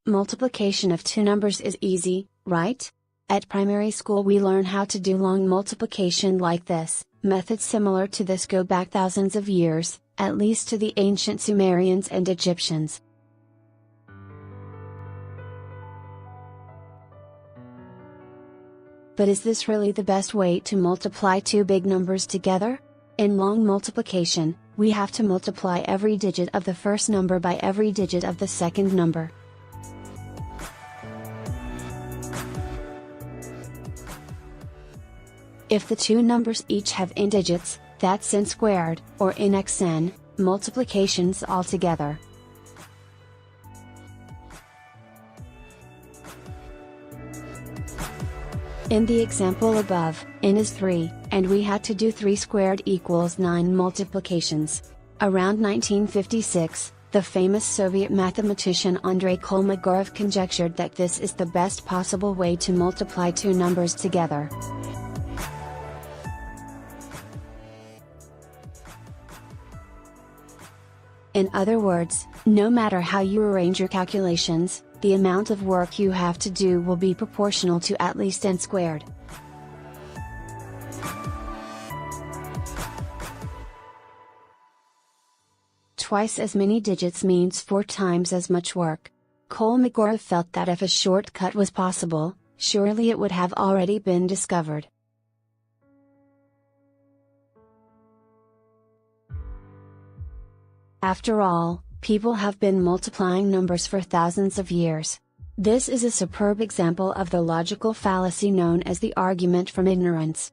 Multiplication of two numbers is easy, right? At primary school we learn how to do long multiplication like this. Methods similar to this go back thousands of years, at least to the ancient Sumerians and Egyptians. But is this really the best way to multiply two big numbers together? In long multiplication, we have to multiply every digit of the first number by every digit of the second number. If the two numbers each have n digits, that's n squared, or nxn, multiplications altogether. In the example above, n is 3, and we had to do 3 squared equals 9 multiplications. Around 1956, the famous Soviet mathematician Andrei Kolmogorov conjectured that this is the best possible way to multiply two numbers together. In other words, no matter how you arrange your calculations, the amount of work you have to do will be proportional to at least n squared. Twice as many digits means 4 times as much work. Kolmogorov felt that if a shortcut was possible, surely it would have already been discovered. After all, people have been multiplying numbers for thousands of years. This is a superb example of the logical fallacy known as the argument from ignorance.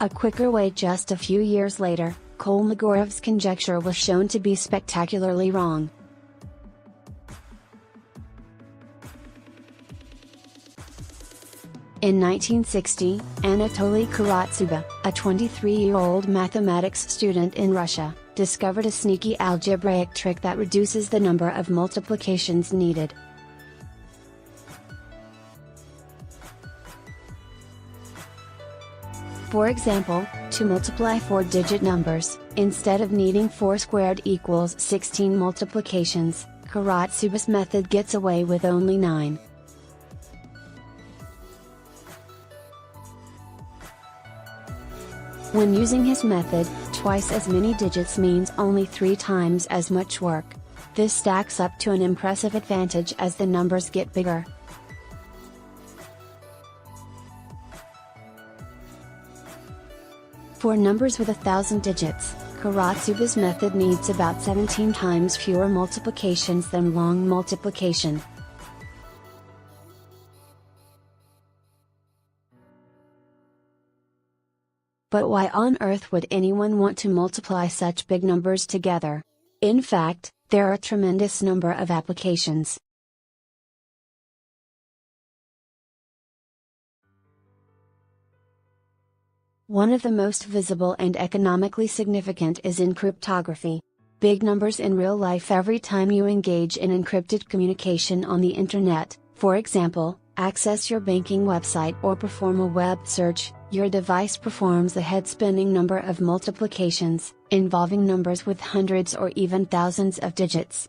A quicker way. Just a few years later, Kolmogorov's conjecture was shown to be spectacularly wrong. In 1960, Anatoly Karatsuba, a 23-year-old mathematics student in Russia, discovered a sneaky algebraic trick that reduces the number of multiplications needed. For example, to multiply 4-digit numbers, instead of needing 4 squared equals 16 multiplications, Karatsuba's method gets away with only 9. When using his method, twice as many digits means only 3 times as much work. This stacks up to an impressive advantage as the numbers get bigger. For numbers with 1,000 digits, Karatsuba's method needs about 17 times fewer multiplications than long multiplication. But why on earth would anyone want to multiply such big numbers together? In fact, there are a tremendous number of applications. One of the most visible and economically significant is in cryptography. Big numbers in real life. Every time you engage in encrypted communication on the internet, for example, access your banking website or perform a web search, your device performs a head-spinning number of multiplications, involving numbers with hundreds or even thousands of digits.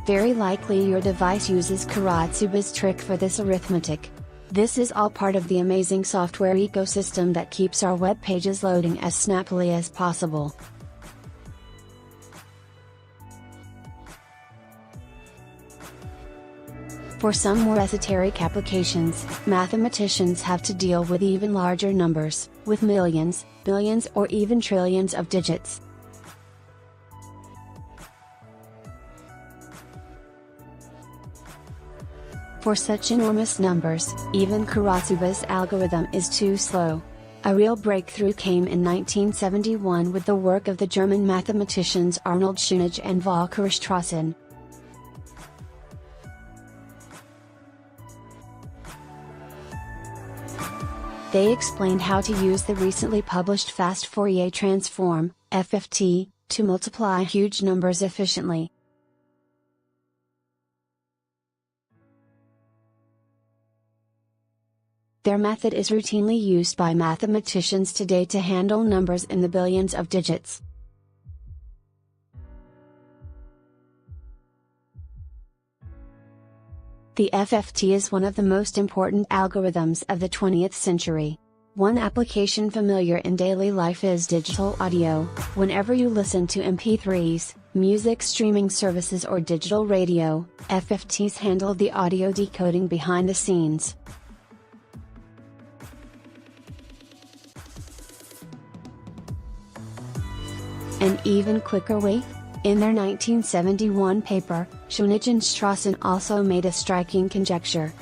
Very likely your device uses Karatsuba's trick for this arithmetic. This is all part of the amazing software ecosystem that keeps our web pages loading as snappily as possible. For some more esoteric applications, mathematicians have to deal with even larger numbers, with millions, billions or even trillions of digits. For such enormous numbers, even Karatsuba's algorithm is too slow. A real breakthrough came in 1971 with the work of the German mathematicians Arnold Schunich and Volker Strassen. They explained how to use the recently published fast Fourier transform, FFT, to multiply huge numbers efficiently. Their method is routinely used by mathematicians today to handle numbers in the billions of digits. The FFT is one of the most important algorithms of the 20th century. One application familiar in daily life is digital audio. Whenever you listen to MP3s, music streaming services or digital radio, FFTs handle the audio decoding behind the scenes. An even quicker way? In their 1971 paper, Sumerians and Egyptians also made a striking conjecture.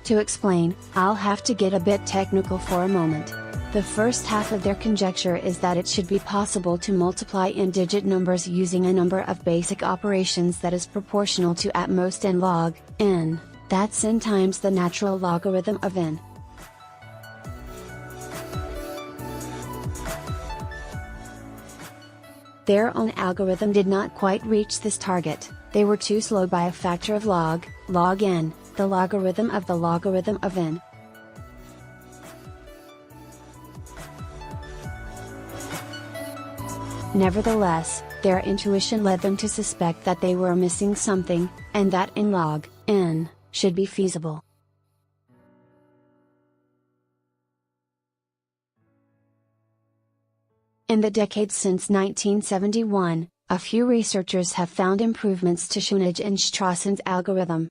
To explain, I'll have to get a bit technical for a moment. The first half of their conjecture is that it should be possible to multiply n-digit numbers using a number of basic operations that is proportional to at most n log n, that's n times the natural logarithm of n. Their own algorithm did not quite reach this target. They were too slow by a factor of log n, the logarithm of n. Nevertheless, their intuition led them to suspect that they were missing something, and that n log n should be feasible. In the decades since 1971, a few researchers have found improvements to Sumerians and Egyptians' algorithm.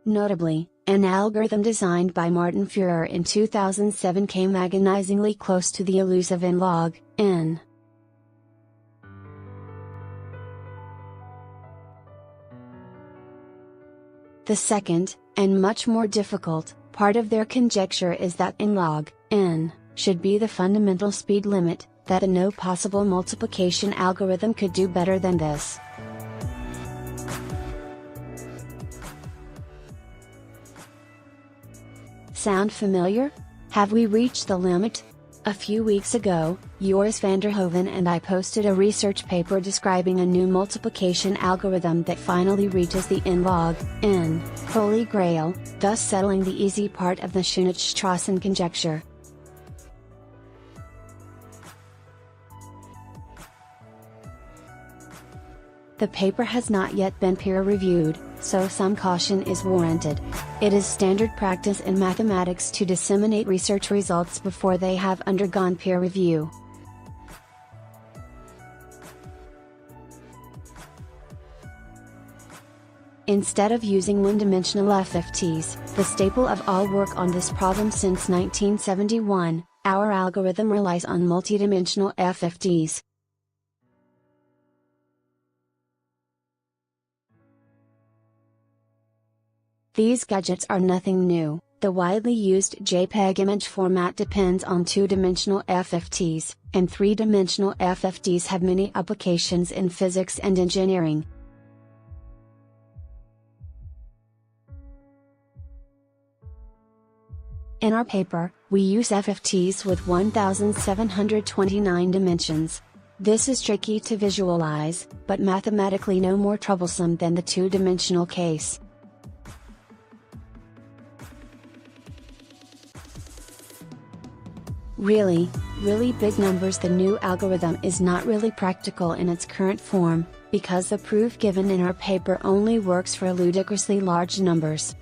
Notably, an algorithm designed by Martin Feurer in 2007 came agonizingly close to the elusive n log n. The second, and much more difficult, part of their conjecture is that n log n should be the fundamental speed limit, that no possible multiplication algorithm could do better than this. Sound familiar? Have we reached the limit? A few weeks ago, Joris van der Hoeven and I posted a research paper describing a new multiplication algorithm that finally reaches the n log n holy grail, thus settling the easy part of the Sumerians conjecture. The paper has not yet been peer-reviewed, so some caution is warranted. It is standard practice in mathematics to disseminate research results before they have undergone peer review. Instead of using one-dimensional FFTs, the staple of all work on this problem since 1971, our algorithm relies on multidimensional FFTs. These gadgets are nothing new. The widely used JPEG image format depends on two-dimensional FFTs, and three-dimensional FFTs have many applications in physics and engineering. In our paper, we use FFTs with 1729 dimensions. This is tricky to visualize, but mathematically no more troublesome than the two-dimensional case. Really big numbers. The new algorithm is not really practical in its current form, because the proof given in our paper only works for ludicrously large numbers.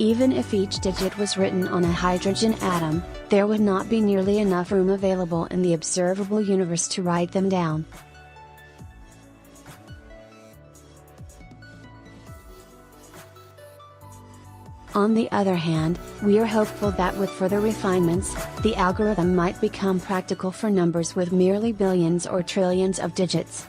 Even if each digit was written on a hydrogen atom, there would not be nearly enough room available in the observable universe to write them down. On the other hand, we are hopeful that with further refinements, the algorithm might become practical for numbers with merely billions or trillions of digits.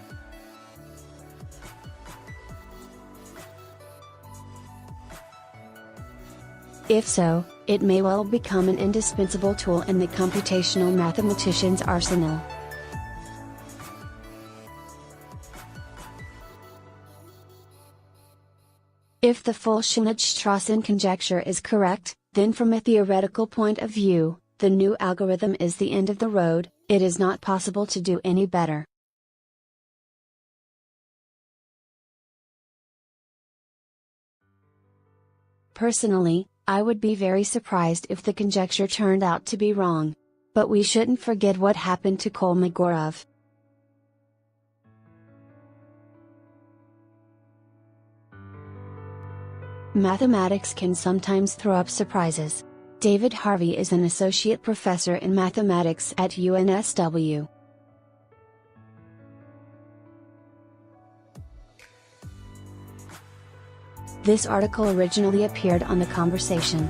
If so, it may well become an indispensable tool in the computational mathematician's arsenal. If the Fulchenage-Strassen conjecture is correct, then from a theoretical point of view, the new algorithm is the end of the road. It is not possible to do any better. Personally, I would be very surprised if the conjecture turned out to be wrong. But we shouldn't forget what happened to Kolmogorov. Mathematics can sometimes throw up surprises. David Harvey is an associate professor in mathematics at UNSW. This article originally appeared on The Conversation.